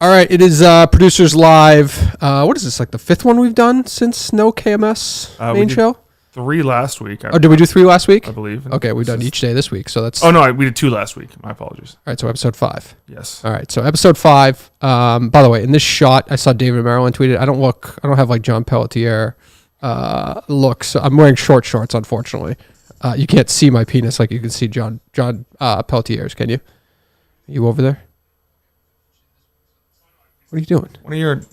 All right, it is Producers Live. What is this, like the fifth one we've done since No KMS main show? 3 last week. Did we do 3 last week? I believe. Okay, we've done each day this week, so that's... Oh, no, we did 2 last week. My apologies. All right, so episode 5. Yes. All right, so episode 5. By the way, in this shot, I saw David Maryland tweeted, I don't have like John Pelletier look, so I'm wearing short shorts, unfortunately. You can't see my penis like you can see John Pelletier's, can you? Are you over there? What are you doing?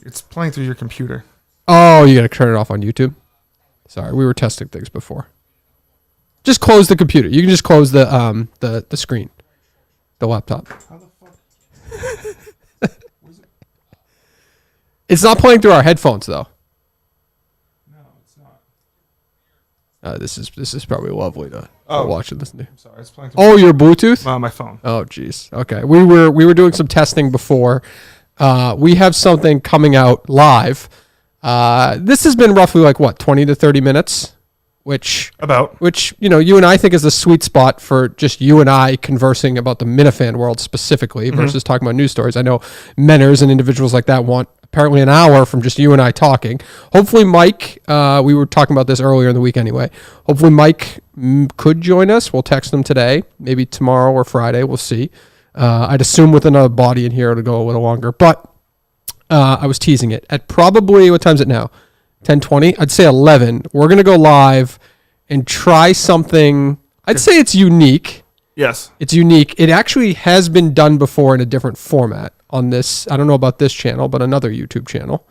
It's playing through your computer. Oh, you got to turn it off on YouTube? Sorry, we were testing things before. Just close the computer. You can just close the screen, the laptop. How the fuck? It's not playing through our headphones though. No, it's not. This is probably lovely to watching this new. I'm sorry, it's playing through. Oh, your Bluetooth? My phone. Oh, jeez. Okay, we were doing some testing before. We have something coming out live. This has been roughly like 20 to 30 minutes, which you and I think is the sweet spot for just you and I conversing about the Minifan world specifically versus talking about news stories. I know Menners and individuals like that want apparently an hour from just you and I talking. Hopefully Mike, we were talking about this earlier in the week anyway. Hopefully Mike could join us. We'll text him today, maybe tomorrow or Friday. We'll see. I'd assume with another body in here it'll go a little longer, but I was teasing it. At probably, what time is it now? 10:20? I'd say 11. We're going to go live and try something. I'd say it's unique. Yes. It's unique. It actually has been done before in a different format on this. I don't know about this channel, but another YouTube channel,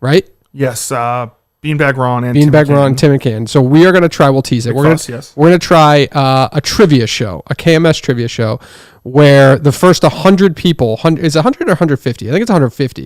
right? Yes. Beanbag Ron and Tim and Can. So we are going to try, we'll tease it. We're going to try a trivia show, a KMS trivia show, where the first 100 people, is it 100 or 150? I think it's 150.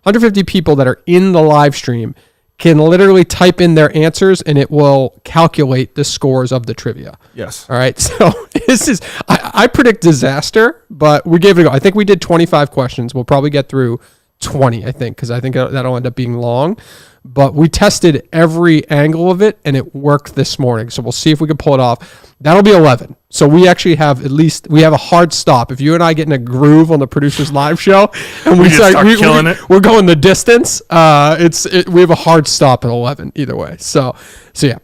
150 people that are in the live stream can literally type in their answers and it will calculate the scores of the trivia. Yes. All right. So this is, I predict disaster, but we gave it a go. I think we did 25 questions. We'll probably get through 20, I think, because I think that'll end up being long. But we tested every angle of it, and it worked this morning. So we'll see if we can pull it off. That'll be 11. So we actually have we have a hard stop. If you and I get in a groove on the Producers Live show, and we start killing it, we're going the distance. We have a hard stop at 11 either way. So yeah.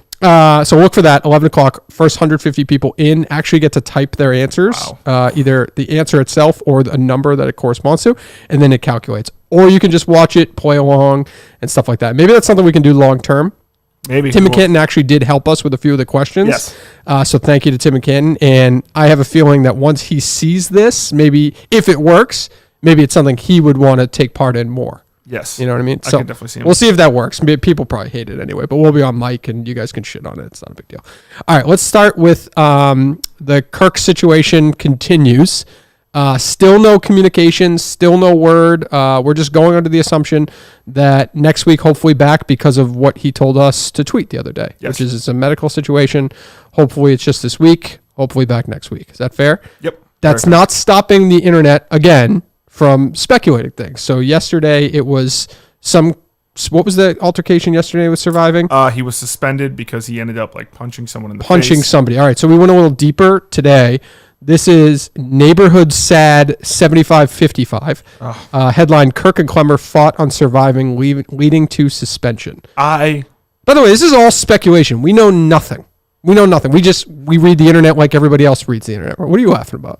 So look for that, 11 o'clock, first 150 people in actually get to type their answers, either the answer itself or a number that it corresponds to, and then it calculates. Or you can just watch it, play along, and stuff like that. Maybe that's something we can do long term. Maybe. Tim McCanton actually did help us with a few of the questions. Yes. So thank you to Tim McCanton. And I have a feeling that once he sees this, maybe if it works, maybe it's something he would want to take part in more. Yes. You know what I mean? I can definitely see him. We'll see if that works. Maybe people probably hate it anyway, but we'll be on mic and you guys can shit on it. It's not a big deal. All right, let's start with the Kirk situation continues. Still no communication, still no word. We're just going under the assumption that next week, hopefully back because of what he told us to tweet the other day, which is it's a medical situation. Hopefully it's just this week, hopefully back next week. Is that fair? Yep. That's not stopping the internet, again, from speculating things. So yesterday it was what was the altercation yesterday with Surviving? He was suspended because he ended up like punching someone in the face. Punching somebody. All right, so we went a little deeper today. This is Neighborhood Sad 7555. Headline, Kirk and Clemmer fought on Surviving, leading to suspension. By the way, this is all speculation. We know nothing. We read the internet like everybody else reads the internet. What are you laughing about?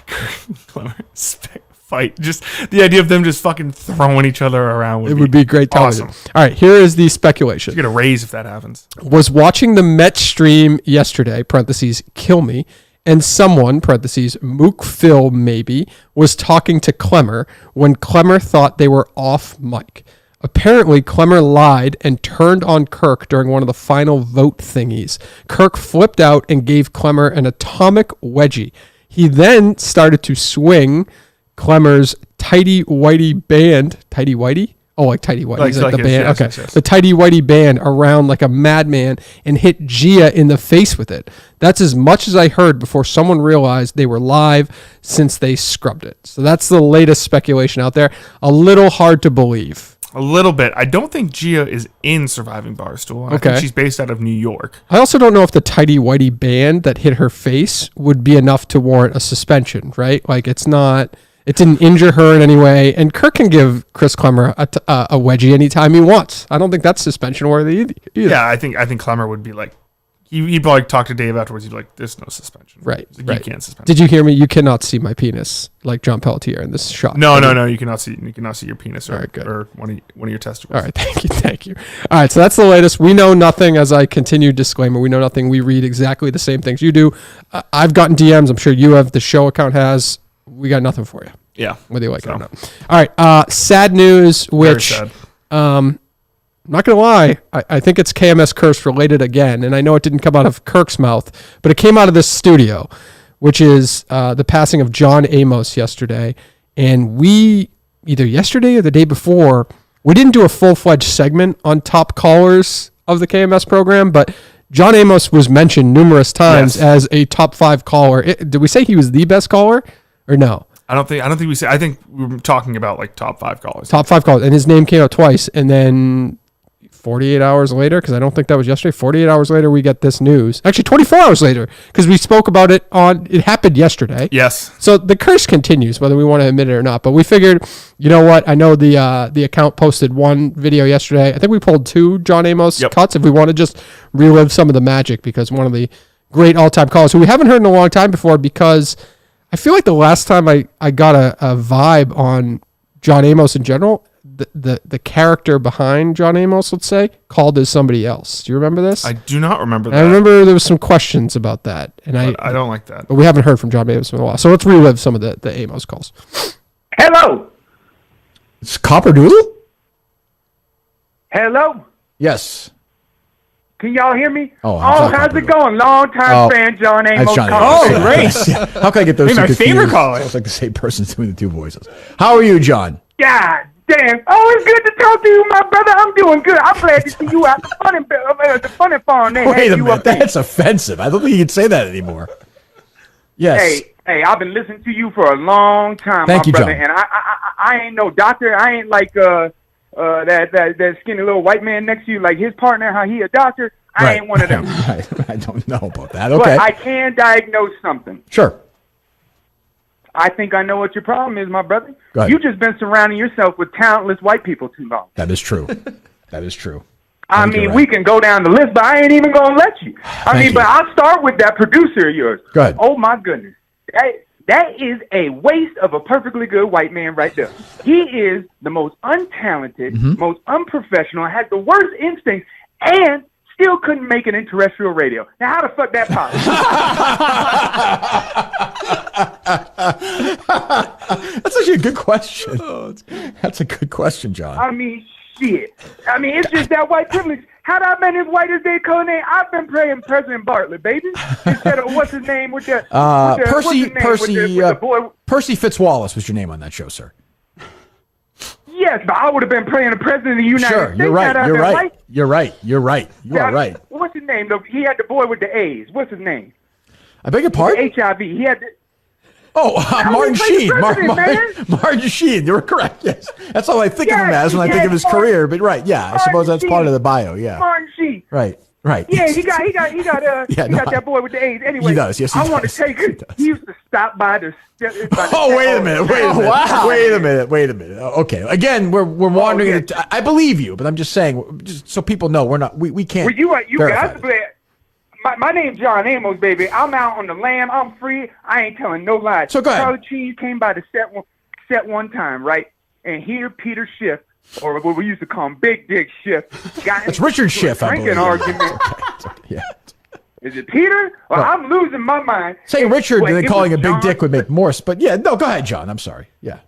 Kirk and Clemmer fight. Just the idea of them just fucking throwing each other around would be great television. Awesome. All right, here is the speculation. You get a raise if that happens. Was watching the Met stream yesterday, parentheses, kill me, and someone, parentheses, Mook Phil maybe, was talking to Clemmer when Clemmer thought they were off mic. Apparently, Clemmer lied and turned on Kirk during one of the final vote thingies. Kirk flipped out and gave Clemmer an atomic wedgie. He then started to swing Clemmer's tighty whitey band. Tighty whitey? Oh, like tighty whitey. Like the band. Yes, okay. Yes. The tighty whitey band around like a madman and hit Gia in the face with it. That's as much as I heard before someone realized they were live since they scrubbed it. So that's the latest speculation out there. A little hard to believe. A little bit. I don't think Gia is in Surviving Barstool. I think she's based out of New York. I also don't know if the tighty whitey band that hit her face would be enough to warrant a suspension, right? Like it's not It didn't injure her in any way. And Kirk can give Chris Clemmer a wedgie anytime he wants. I don't think that's suspension worthy either. Yeah, I think Clemmer would be like, he'd probably talk to Dave afterwards. He'd be like, there's no suspension. Right. Like, right. You can't suspend. Did you hear me? You cannot see my penis like John Pelletier in this shot. No. You cannot see your penis or one of your testicles. All right. Thank you. All right. So that's the latest. We know nothing. As I continue disclaimer, we know nothing. We read exactly the same things you do. I've gotten DMs. I'm sure you have. The show account has. We got nothing for you. Yeah. Whether you like it or not. All right. Sad news, which Very sad. I'm not going to lie, I think it's KMS curse related again, and I know it didn't come out of Kirk's mouth, but it came out of this studio, which is the passing of John Amos yesterday. And we, either yesterday or the day before, we didn't do a full-fledged segment on top callers of the KMS program, but John Amos was mentioned numerous times as a top 5 caller. Did we say he was the best caller or no? I don't think we said. I think we were talking about like top 5 callers. Top 5 callers, and his name came out twice, and then 48 hours later, because I don't think that was yesterday, 48 hours later, we get this news. Actually, 24 hours later, because we spoke about it it happened yesterday. Yes. So the curse continues, whether we want to admit it or not. But we figured, you know what? I know the account posted one video yesterday. I think we pulled 2 John Amos cuts if we want to just relive some of the magic, because one of the great all-time callers who we haven't heard in a long time before, because I feel like the last time I got a vibe on John Amos in general, the character behind John Amos, let's say, called as somebody else. Do you remember this? I do not remember that. I remember there was some questions about that, and I don't like that. But we haven't heard from John Amos in a while, so let's relive some of the Amos calls. Hello. It's Copperdoodle? Hello. Yes. Can y'all hear me? Oh, how's it going? Long time fan John Amos. Oh, great. How can I get those two my confused? favorite caller. It's like the same person doing the 2 voices. How are you, John? God damn. Oh, it's good to talk to you, my brother. I'm doing good. I'm glad to see you out the funny farm. Wait a minute. That's offensive. I don't think you can say that anymore. Yes. Hey, I've been listening to you for a long time, Thank you, brother. John. And I ain't no doctor. I ain't like that skinny little white man next to you, like his partner, how he a doctor. I ain't one of them. Right. I don't know about that. Okay. But I can diagnose something. Sure. I think I know what your problem is, my brother. Go ahead. You've just been surrounding yourself with talentless white people too long. That is true. That is true. I mean, we can go down the list, but I ain't even going to let you. But I'll start with that producer of yours. Go ahead. Oh, my goodness. That is a waste of a perfectly good white man right there. He is the most untalented, most unprofessional, has the worst instincts, and still couldn't make it in terrestrial radio. Now, how the fuck that possible? That's actually a good question. That's a good question, John. I mean, shit. I mean, it's just that white privilege. Had I been as white as they call name, I've been praying President Bartlett, baby. Instead of what's his name with the Percy Fitzwallace was your name on that show, sir. Yes, but I would have been praying the president of the United States. You're right. You're right. You are right. What's his name? He had the boy with the A's. What's his name? I beg your pardon? HIV. He had the... Martin Sheen. Martin Sheen. You're correct. Yes, that's all I think of him as when I think of his career. But right, yeah, I suppose that's part of the bio. Yeah, Martin Sheen. Right. Yeah, he got that boy with the AIDS. Anyway, he does. Yes, I want to take it. He used to stop by the. Wait a minute. Wait a minute. Okay, again, we're wandering. I believe you, but I'm just saying, just so people know, we're not. We can't. Well, you guys. My name's John Amos, baby. I'm out on the lam. I'm free. I ain't telling no lies. So go ahead. Charlie Cheese came by the set one time, right? And here Peter Schiff, or what we used to call him Big Dick Schiff, got it's Richard Schiff, I believe. Argument. Yeah. Is it Peter? Well, I'm losing my mind. Saying Richard and then calling a big dick would make more. But yeah, no, go ahead, John. I'm sorry. Yeah.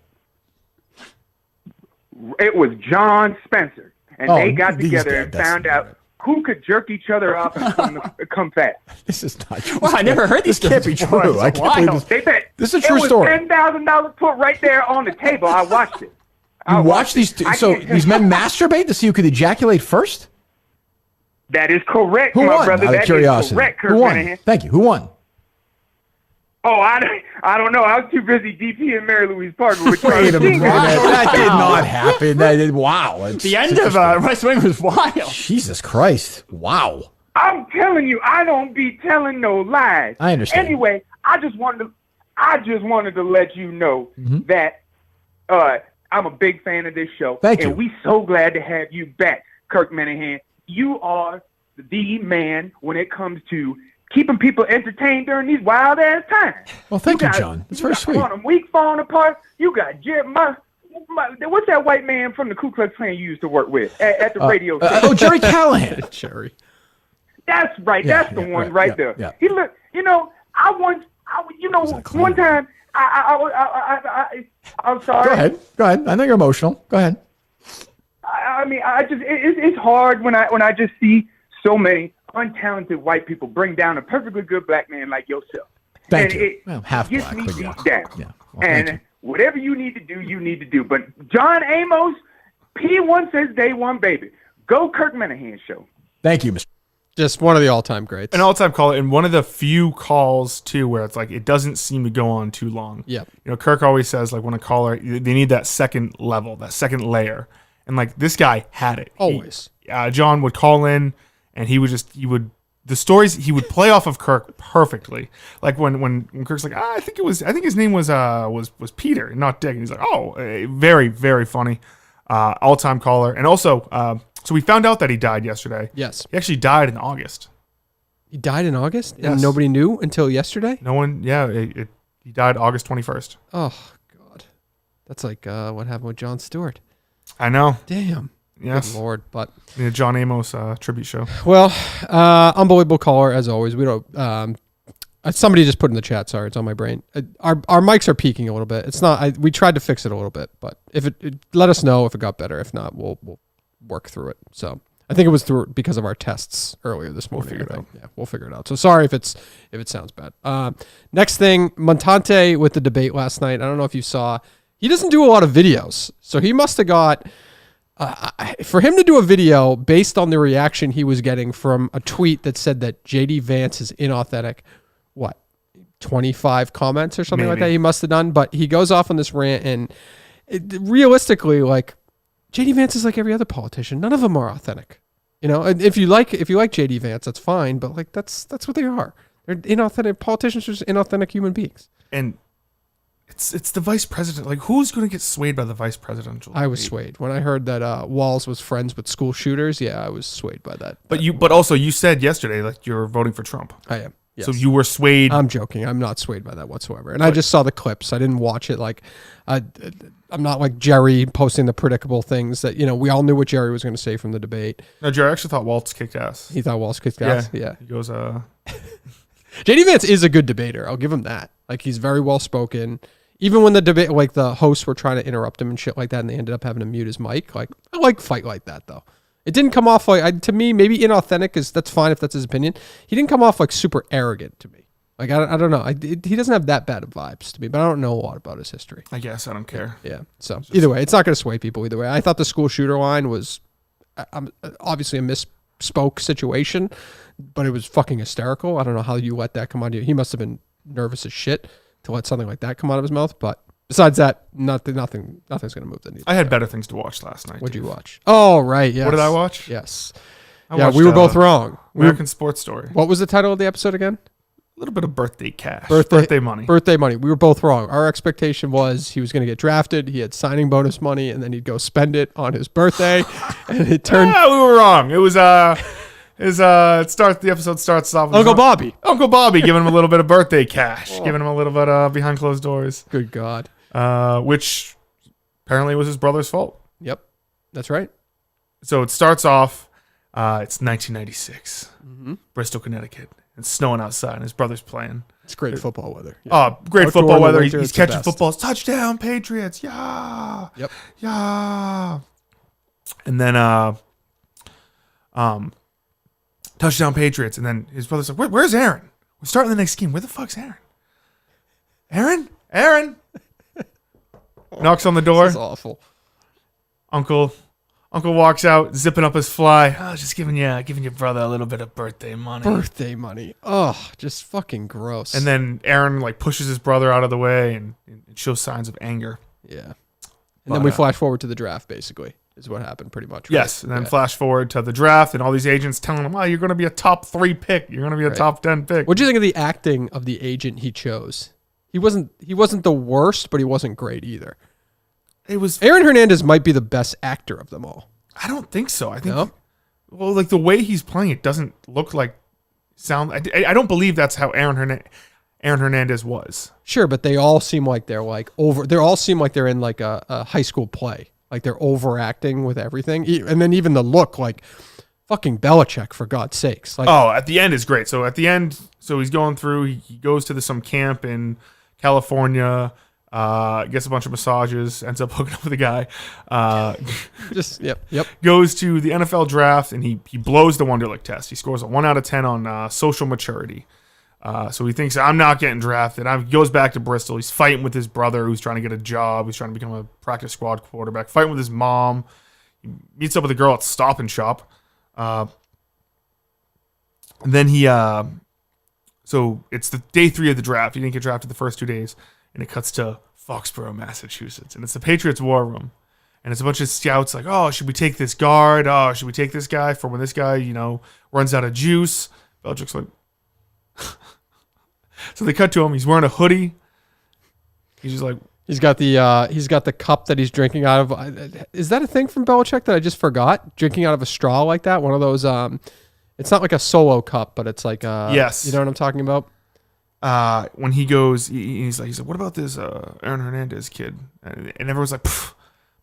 It was John Spencer, and they got together and found out who could jerk each other off and come fast. This is not true. Well, I never heard this. Can't be true. I can't believe this. This is a true story. It was $10,000 put right there on the table. I watched it. You watched these? So these men masturbate to see who could ejaculate first? That is correct, who my won? brother. Out of curiosity. Correct, who won? Thank you. Who won? Oh, I don't know. I was too busy DP and Mary Louise Parker. Wait a minute. That did not happen. Wow. The end of West Wing was wild. Jesus Christ. Wow. I'm telling you, I don't be telling no lies. I understand. Anyway, I just wanted I just wanted to let you know that I'm a big fan of this show. Thank you. And we so glad to have you back, Kirk Minahan. You are the man when it comes to keeping people entertained during these wild ass times. Well, thank you, John. That's very sweet. Quantum Week falling apart. You got what's that white man from the Ku Klux Klan you used to work with at the radio station? Jerry Callahan. Jerry. That's right. That's the one right there. Yeah. He look. One time I'm sorry. Go ahead. I know you're emotional. Go ahead. It's hard when I just see so many untalented white people bring down a perfectly good black man like yourself. Thank you. Half gets black, me but deep yeah. down. Yeah. Well, And whatever you need to do, you need to do. But John Amos, P1 says day one, baby. Go Kirk Minahan show. Thank you, Mr. Just one of the all-time greats. An all-time caller, and one of the few calls too where it's like it doesn't seem to go on too long. Yeah. Kirk always says like when a caller, they need that second level, that second layer, and like this guy had it Always. John would call in, and he would the stories he would play off of Kirk perfectly. Like when Kirk's like, I think his name was Peter, not Dick, and he's like, very very funny, all-time caller, and also. So we found out that he died yesterday. Yes. He actually died in August. He died in August? Yes. And nobody knew until yesterday? No one, he died August 21st. Oh, God. That's like what happened with Jon Stewart. I know. Damn. Yes. Good Lord. But the John Amos tribute show. Well, unbelievable caller, as always. We don't... somebody just put in the chat, sorry, it's on my brain. Our mics are peaking a little bit. It's not... we tried to fix it a little bit, but if it let us know if it got better. If not, we'll work through it. So I think it was because of our tests earlier this morning. We'll figure it out. Yeah, we'll figure it out. So sorry if it sounds bad. Next thing, Montante with the debate last night. I don't know if you saw. He doesn't do a lot of videos, so he must have got. For him to do a video based on the reaction he was getting from a tweet that said that JD Vance is inauthentic. What? 25 comments or something like that he must have done. But he goes off on this rant, and realistically, like. JD Vance is like every other politician. None of them are authentic. And if you like JD Vance, that's fine. But like that's what they are. They're inauthentic. Politicians are just inauthentic human beings. And it's the vice president. Like who's going to get swayed by the vice presidential? I was swayed when I heard that Walz was friends with school shooters. Yeah, I was swayed by that. But also you said yesterday like you're voting for Trump. I am. Yes. So you were swayed. I'm joking. I'm not swayed by that whatsoever. And I just saw the clips. I didn't watch it. Like, I'm not like Jerry posting the predictable things that, we all knew what Jerry was going to say from the debate. No, Jerry actually thought Waltz kicked ass. He thought Waltz kicked ass? Yeah. He goes, JD Vance is a good debater. I'll give him that. Like, he's very well spoken. Even when the debate, like the hosts were trying to interrupt him and shit like that, and they ended up having to mute his mic. Like, I like fight like that though. It didn't come off like, to me, maybe inauthentic is that's fine if that's his opinion. He didn't come off like super arrogant to me. Like, I don't know. He doesn't have that bad of vibes to me, but I don't know a lot about his history. I guess I don't care. Yeah. So either way, it's not going to sway people either way. I thought the school shooter line was obviously a misspoke situation, but it was fucking hysterical. I don't know how you let that come out of you. He must have been nervous as shit to let something like that come out of his mouth. But besides that, nothing's going to move the needle. I had better things to watch last night. What'd you watch? Oh, right. Yes. What did I watch? Yes. I watched, we were both wrong. American Sports Story. What was the title of the episode again? A little bit of birthday cash. Birthday money. Birthday money. We were both wrong. Our expectation was he was going to get drafted. He had signing bonus money, and then he'd go spend it on his birthday. And it turned. Yeah, we were wrong. It was the episode starts off with Uncle Bobby. Uncle Bobby giving him a little bit of birthday cash, giving him a little bit behind closed doors. Good God. Which apparently was his brother's fault. Yep, that's right. So it starts off. It's 1996, Bristol, Connecticut. It's snowing outside, and his brother's playing. It's great football weather. Yeah. Oh, great Outdoor football weather. winter, He's catching footballs. Touchdown, Patriots. Yeah. Yep. Yeah. And then touchdown, Patriots. And then his brother's like, where's Aaron? We're starting the next game. Where the fuck's Aaron? Aaron? Knocks on the door. This is awful. Uncle walks out, zipping up his fly. Oh, just giving your brother a little bit of birthday money. Birthday money. Oh, just fucking gross. And then Aaron like pushes his brother out of the way and shows signs of anger. Yeah. And then we flash forward to the draft, basically, is what happened pretty much. Right? Yes. And then flash forward to the draft and all these agents telling him, you're going to be a top 3 pick. You're going to be a top 10 pick. What do you think of the acting of the agent he chose? He wasn't the worst, but he wasn't great either. It was Aaron Hernandez might be the best actor of them all. I don't think so. I think No? well, like the way he's playing it doesn't look like sound. I don't believe that's how Aaron Hernandez was. Sure, but they all seem like they're like over. They all seem like they're in like a high school play. Like they're overacting with everything, and then even the look, like fucking Belichick, for God's sakes. Like, Oh, at the end is great. So at the end, so he's going through. He goes to some camp in California. Gets a bunch of massages. Ends up hooking up with a guy. just yep. Goes to the NFL draft and he blows the Wonderlic test. He scores a 1 out of 10 on social maturity. So he thinks, I'm not getting drafted. He goes back to Bristol. He's fighting with his brother who's trying to get a job. He's trying to become a practice squad quarterback. Fighting with his mom. He meets up with a girl at Stop and Shop. And then so it's the day 3 of the draft. He didn't get drafted the first 2 days. And it cuts to Foxborough, Massachusetts. And it's the Patriots war room. And it's a bunch of scouts like, oh, should we take this guard? Oh, should we take this guy for when this guy, runs out of juice? Belichick's like... So they cut to him. He's wearing a hoodie. He's just like... He's got the cup that he's drinking out of. Is that a thing from Belichick that I just forgot? Drinking out of a straw like that? One of those... it's not like a solo cup, but it's like... yes. You know what I'm talking about? When he goes, he's like, what about this Aaron Hernandez kid? And everyone's like,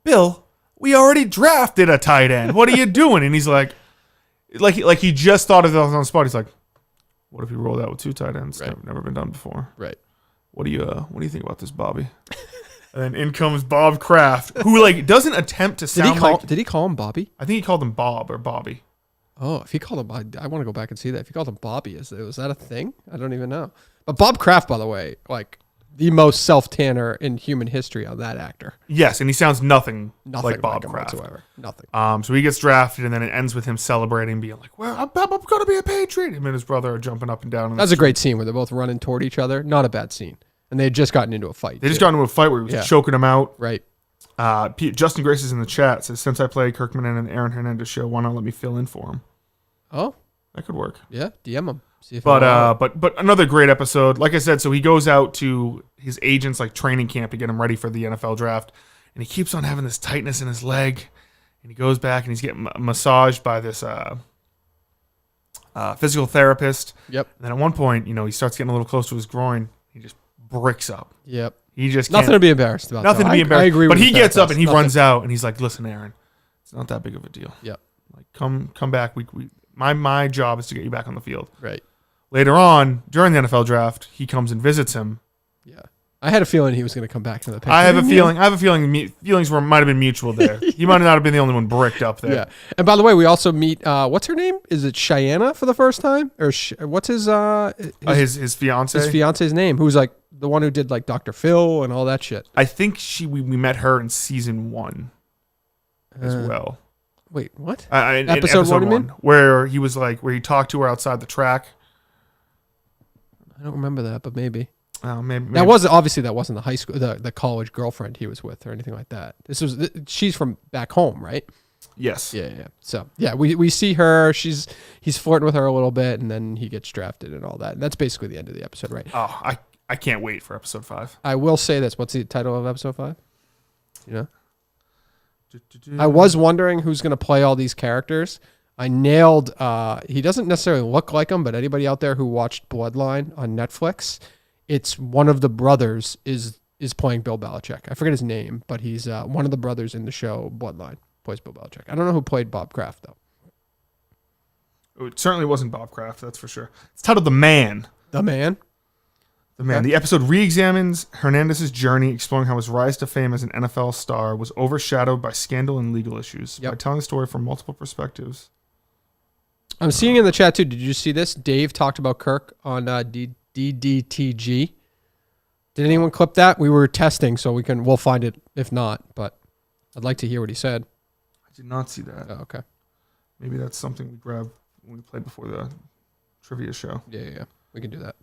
Bill, we already drafted a tight end. What are you doing? And he's like he just thought of it on the spot. He's like, what if he rolled out with 2 tight ends? Right. Never been done before. Right. What do you think about this, Bobby? And then in comes Bob Kraft, who doesn't attempt to sound Did he call him Bobby? I think he called him Bob or Bobby. Oh, if he called him, I want to go back and see that. If he called him Bobby, was that a thing? I don't even know. But Bob Kraft, by the way, like the most self-tanner in human history on that actor. Yes, and he sounds nothing like Bob him Kraft. whatsoever. Nothing. So he gets drafted, and then it ends with him celebrating, being like, well, I'm going to be a Patriot. Him and his brother are jumping up and down. That's a great scene where they're both running toward each other. Not a bad scene. And they had just gotten into a fight. They just got into a fight where he was choking him out. Right. Justin Grace is in the chat. Says, since I play Kirkman in an Aaron Hernandez show, why not let me fill in for him? Oh. That could work. Yeah, DM him. See if but another great episode. Like I said, so he goes out to his agent's training camp to get him ready for the NFL draft, and he keeps on having this tightness in his leg, and he goes back and he's getting massaged by this physical therapist. Yep. And then at one point, he starts getting a little close to his groin. He just bricks up. Yep. He just nothing to be embarrassed about. Nothing to be embarrassed. I agree. But with he gets up and he runs out and he's like, "Listen, Aaron, it's not that big of a deal. Yep. Come back. My job is to get you back on the field." Right. Later on, during the NFL draft, he comes and visits him. Yeah. I had a feeling he was going to come back to the picture. I have a feeling feelings might have been mutual there. He might not have been the only one bricked up there. Yeah. And by the way, we also meet what's her name? Is it Cheyenne for the first time? Or what's his fiance? His fiance's name, who's like the one who did like Dr. Phil and all that shit. I think we met her in season 1 as well. Wait, what? In episode 1, where he was where he talked to her outside the track. I don't remember that, but maybe. Maybe. That wasn't the high school, the college girlfriend he was with or anything like that. She's from back home, right? Yes. Yeah. So yeah, we see her. He's flirting with her a little bit, and then he gets drafted and all that. And that's basically the end of the episode, right? Oh, I can't wait for episode 5. I will say this. What's the title of episode 5? You know? I was wondering who's going to play all these characters. I nailed, he doesn't necessarily look like him, but anybody out there who watched Bloodline on Netflix, it's one of the brothers is playing Bill Belichick. I forget his name, but he's one of the brothers in the show Bloodline plays Bill Belichick. I don't know who played Bob Kraft, though. It certainly wasn't Bob Kraft, that's for sure. It's titled The Man. The Man? The Man. The episode re-examines Hernandez's journey, exploring how his rise to fame as an NFL star was overshadowed by scandal and legal issues, by telling the story from multiple perspectives. I'm seeing in the chat, too. Did you see this? Dave talked about Kirk on DDTG. Did anyone clip that? We were testing, so we'll find it if not, but I'd like to hear what he said. I did not see that. Oh, okay. Maybe that's something we grabbed when we played before the trivia show. Yeah. We can do that.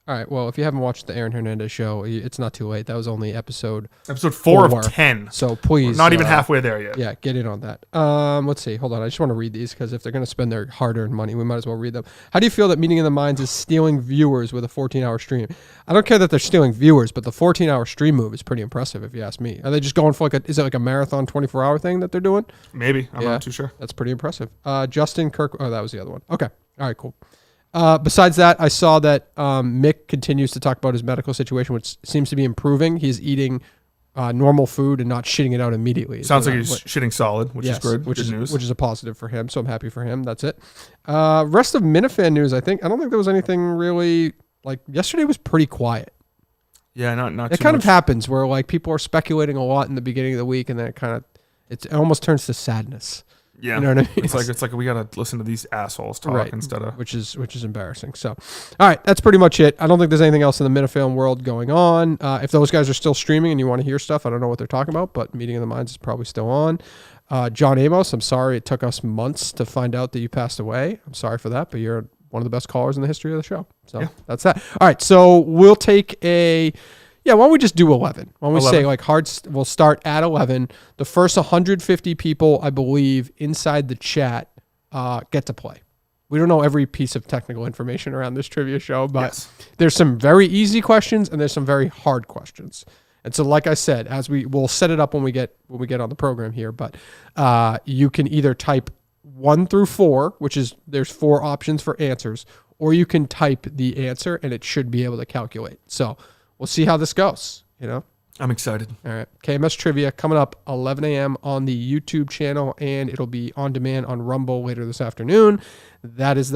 All right. Well, if you haven't watched the Aaron Hernandez show, it's not too late. That was only episode 4 of 10. So please, we're not even halfway there yet. Yeah, get in on that. Let's see. Hold on. I just want to read these because if they're going to spend their hard-earned money, we might as well read them. How do you feel that Meeting in the Minds is stealing viewers with a 14-hour stream? I don't care that they're stealing viewers, but the 14-hour stream move is pretty impressive, if you ask me. Are they just going for is it like a marathon 24-hour thing that they're doing? Maybe. I'm not too sure. That's pretty impressive. Justin Kirk. Oh, that was the other one. Okay. All right. Cool. Besides that, I saw that Mick continues to talk about his medical situation, which seems to be improving. He's eating normal food and not shitting it out immediately. Sounds like he's shitting solid, which is good. Good news. Which is a positive for him, so I'm happy for him. That's it. Rest of Minifan news, I don't think there was anything really, yesterday was pretty quiet. Yeah, not it too kind much. of happens where people are speculating a lot in the beginning of the week, and then it almost turns to sadness. Yeah, you know what I mean? It's like we gotta listen to these assholes talk instead of which is embarrassing. So, all right, that's pretty much it. I don't think there's anything else in the Minifan world going on. If those guys are still streaming and you want to hear stuff, I don't know what they're talking about, but Meeting in the Minds is probably still on. John Amos, I'm sorry it took us months to find out that you passed away. I'm sorry for that, but you're one of the best callers in the history of the show. So that's that. All right, so we'll take why don't we just do 11? Why don't we 11? Say we'll start at 11. The first 150 people, I believe, inside the chat get to play. We don't know every piece of technical information around this trivia show, but there's some very easy questions and there's some very hard questions. And so, like I said, we'll set it up when we get on the program here, but you can either type 1 through 4, which is there's 4 options for answers, or you can type the answer and it should be able to calculate. So we'll see how this goes, I'm excited. All right. KMS Trivia coming up 11 a.m. on the YouTube channel, and it'll be on demand on Rumble later this afternoon. That is that.